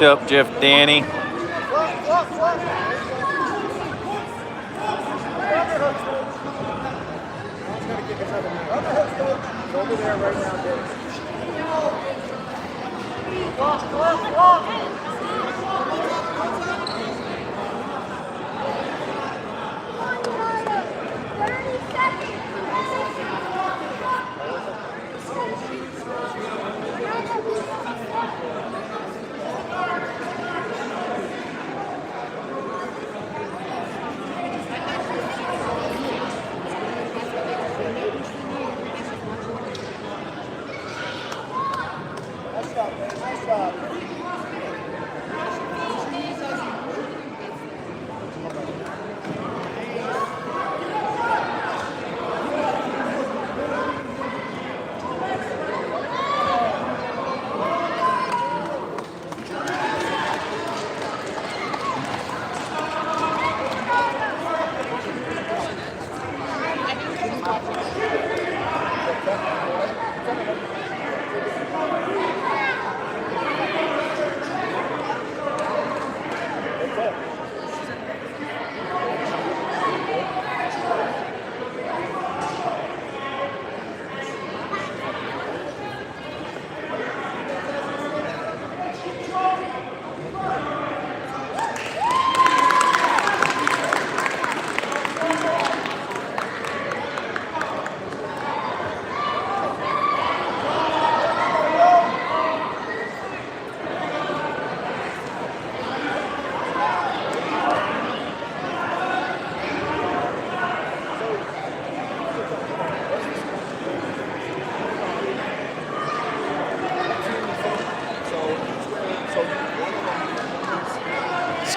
What's up, Jeff Danny? Over there right now,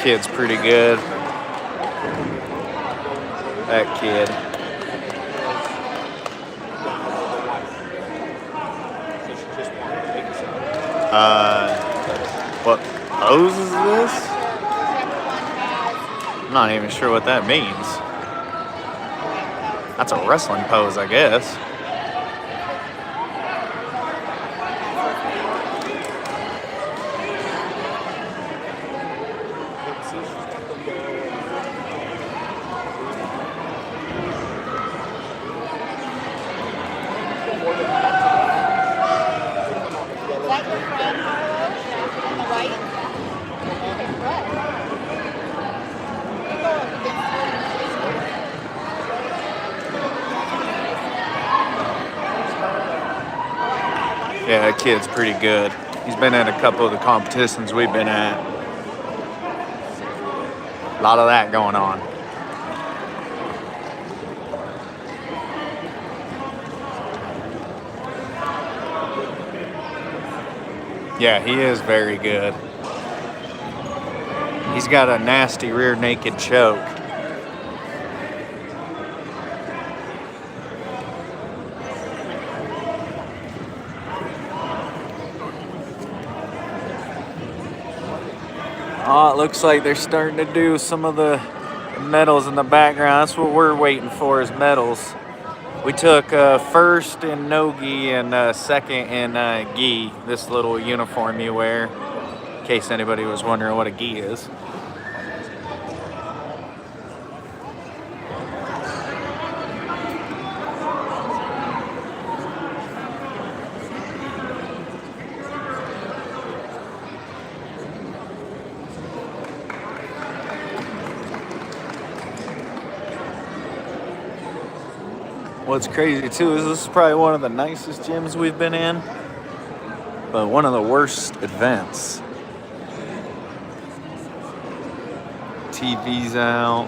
Kid's pretty good. That kid. What pose is this? I'm not even sure what that means. That's a wrestling pose, I guess. Yeah, that kid's pretty good. He's been at a couple of the competitions we've been at. A lot of that going on. Yeah, he is very good. He's got a nasty rear naked choke. Oh, it looks like they're starting to do some of the medals in the background. That's what we're waiting for, is medals. We took first in no-gi and second in gi, this little uniform you wear, in case anybody was wondering what a gi is. What's crazy too is this is probably one of the nicest gyms we've been in, but one of the worst events. TV's out.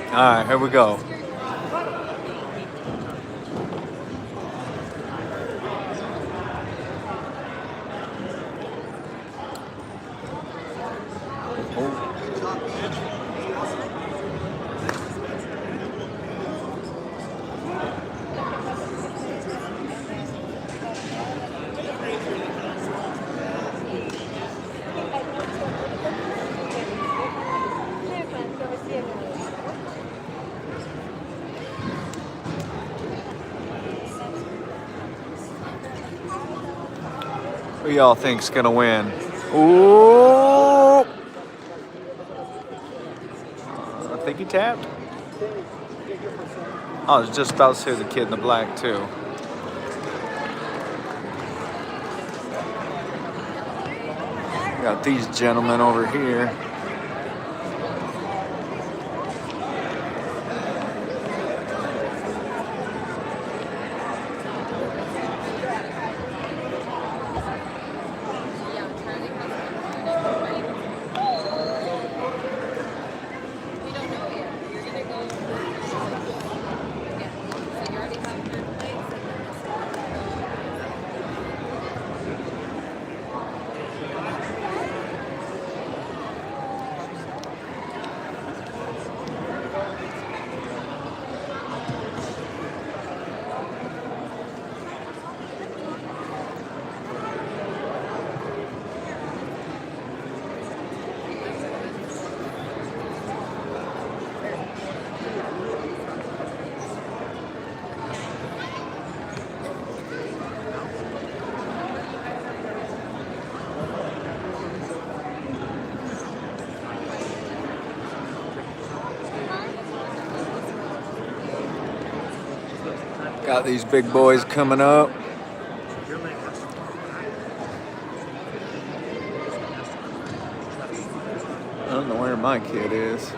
All right, here we go. Who y'all think's gonna win? Ooh! I think he tapped. I was just about to say the kid in the black too. Got these gentlemen over here. Got these big boys coming up. I don't know where my kid is.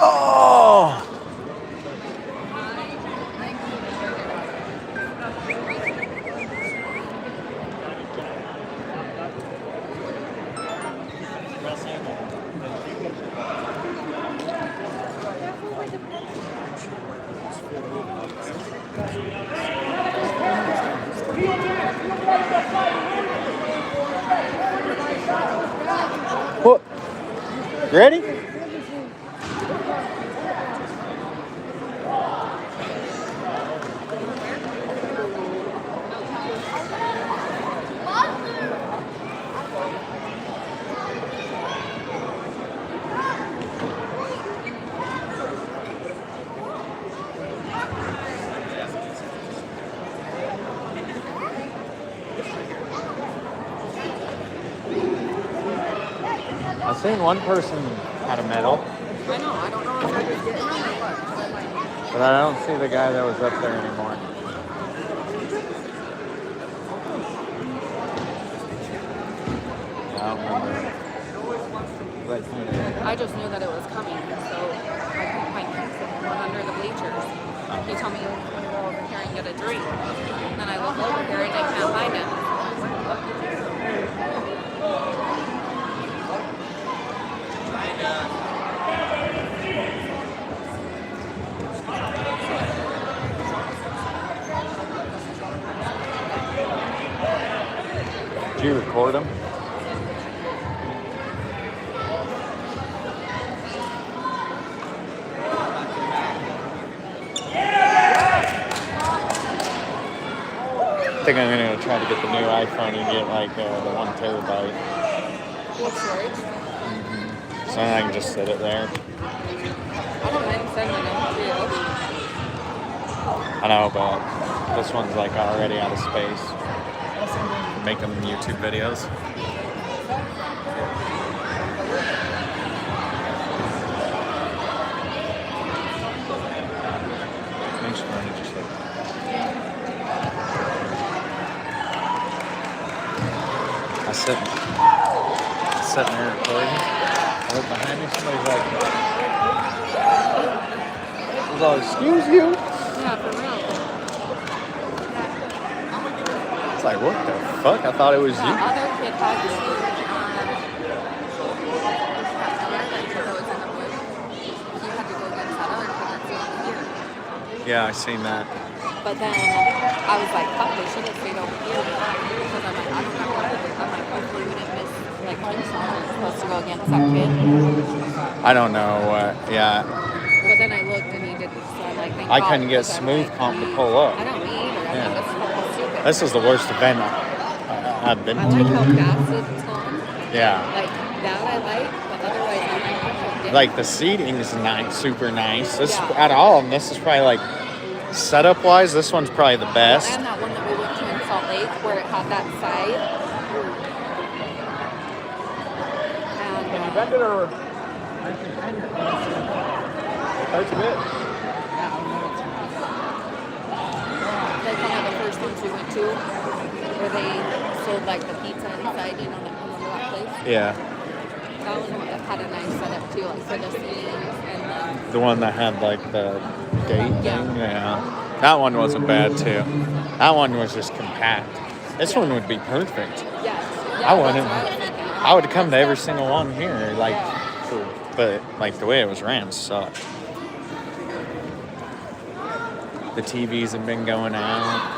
Oh! What? Ready? I seen one person had a medal, I know. I don't know if they're just getting them or what. but I don't see the guy that was up there anymore. I don't remember. I just knew that it was coming, so I couldn't find him. So I went under the bleachers. He told me you want to go over here and get a drink. And then I look over here and I can't find him. Did you record him? I think I'm gonna try to get the new iPhone and get like the 1 terabyte. What storage? So then I can just sit it there. I don't mind sending them to you. I know, but this one's like already out of space. Making YouTube videos. Thanks for interested. I sitting there recording. I look behind me, somebody's like, excuse you? Yeah, for real. It's like, what the fuck? I thought it was That you. other kid had to that was in the woods. He had to go get that other kid that's not here. Yeah, I seen that. But then I was like, fuck, they should have stayed over here. Because I'm like, I don't know what to do. I'm like, hopefully we didn't miss, like, Kingston was supposed to go against that kid. I don't know. Yeah. But then I looked and he did this, so I'm like, thank I God, couldn't get because I'm smooth like, comp to pull up. I don't need it. Yeah. I'm like, this is fucking stupid. This is the worst event I've been I to. like how fast it's gone. Yeah. Like, that I like, but otherwise I like how it Like the seating is nice, super nice. This Yeah. out of all of them, this is probably like setup wise, this one's probably the best. And that one that we went to in Salt Lake where it had that side. And Bend it or hurts a bit. like one of the first ones we went to where they sold like the pizza inside, you know, remember that place? Yeah. That one had a nice setup too, like for the seatings and then The one that had like the gate Yeah. thing. Yeah. That one wasn't bad too. That one was just compact. This one would be perfect. yes. I wouldn't. That's what I was thinking. I would come to every single one here, like, Yeah. but like the way it was ran sucked. The TVs have been going out.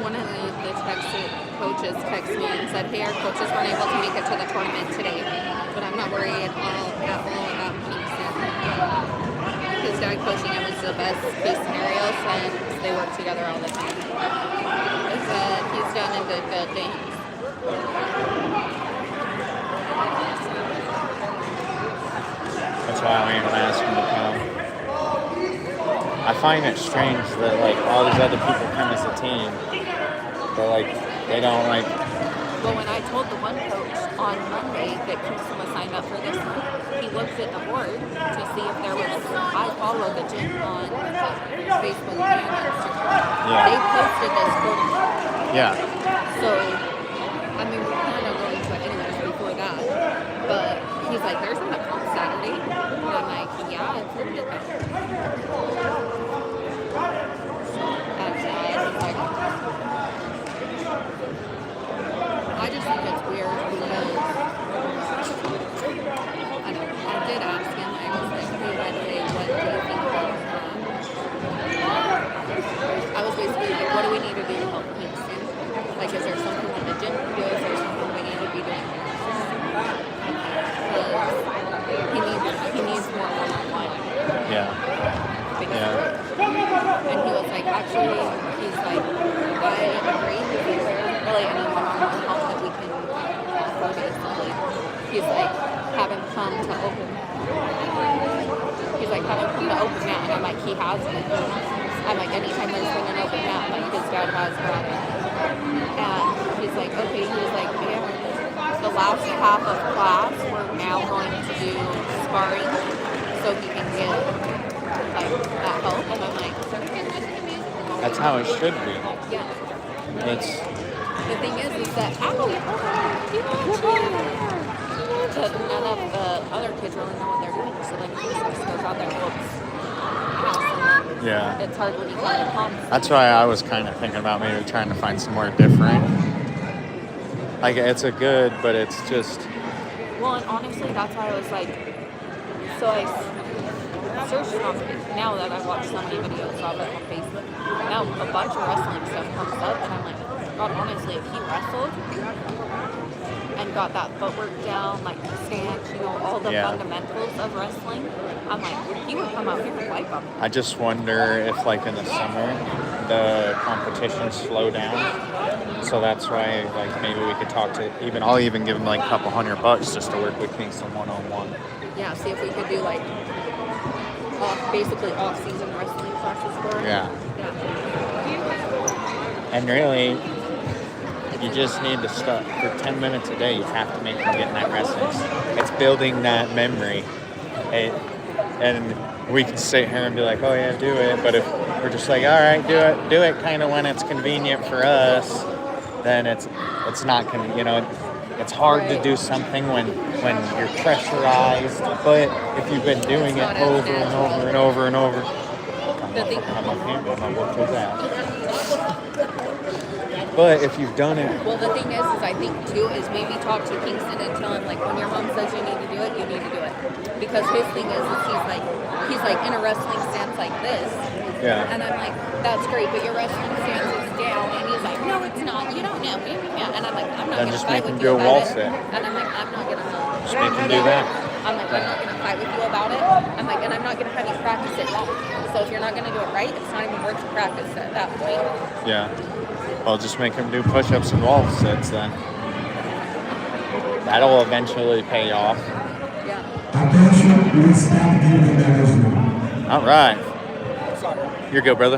One of the coaches texted me and said, hey, our coaches weren't able to make it to the tournament today, but I'm not worried at all about Kingston. His dad coaching him was the best case scenario since they work together all the time. He said he's done in good things. That's why I ain't gonna ask him to come. I find it strange that like all these other people come as a team, but like they don't like. Well, when I told the one coach on Monday that Kingston was signed up for this one, he looked at the board to see if there was. I follow the gym on Facebook and Instagram. Yeah. They posted this photo. Yeah. So, I mean, we're kind of going to it anyways before that. But he's like, there's not a comp Saturday. And I'm like, yeah, it's limited though. And he's like, I just think it's weird because I did ask him. I was like, hey, by the way, what do you think about I was basically like, what do we need to do to help Kingston? Like, is there something that the gym can do? Is there something we need to be doing? Because he needs more one-on-one. Yeah. Basically. Yeah. And he was like, actually, he's like, of agree. He's like, there isn't really any one-on-one help that we can offer, basically. He's like, have him come to open. He's like, have him come to open mat. And I'm like, he has been. I'm like, anytime there's been an open mat, like his dad has brought it. And he's like, okay. He was like, man, the last half of class, we're now going to do sparring so he can get like that help. And I'm like, That's how it should be. yeah. It's The thing is that but none of the other kids really know what they're doing. So then he just goes out there and whoops ass, and then yeah. it's hard when you kind of pump. That's why I was kind of thinking about maybe trying to find somewhere different. Like it's a good, but it's just. Well, and honestly, that's why I was like, so I searched on now that I've watched so many videos of it on Facebook. Now a bunch of wrestling stuff comes up, and I'm like, God, honestly, if he wrestled and got that footwork down, like the stance, all the fundamentals of wrestling, I'm like, he would come out here and wipe them. I just wonder if, like, in the summer, the competitions slow down. So that's why, like, maybe we could talk to I'll even give him, like, a couple $100 just to work with Kingston one-on-one. Yeah, see if we could do, like, basically off-season wrestling classes for him. Yeah. And really, you just need to start for 10 minutes a day. You have to make them get in that wrestling. It's building that memory. And we can sit here and be like, oh yeah, do it. But if we're just like, all right, do it kind of when it's convenient for us, then it's not it's hard to do something when you're pressurized. But if you've been doing it over and over and over and over, I'm up here, I'm gonna whoop his ass. But if you've done it... Well, the thing is I think, too, is maybe talk to Kingston and tell him, like, when your mom says you need to do it, you need to do it. Because his thing is he's like in a wrestling stance like this. Yeah. And I'm like, that's great, but your wrestling stance is down. And he's like, no, it's not. You don't know. And I'm like, I'm not going to fight with you about it. And I'm like, I'm not going to... Just make him do that. I'm like, I'm not going to fight with you about it. I'm like, and I'm not going to have you practice it wrong. So if you're not going to do it right, it's not even worth to practice at that point. Yeah. Well, just make him do push-ups and wall sits then. That'll eventually pay off. Yeah. All right. You're good, brother.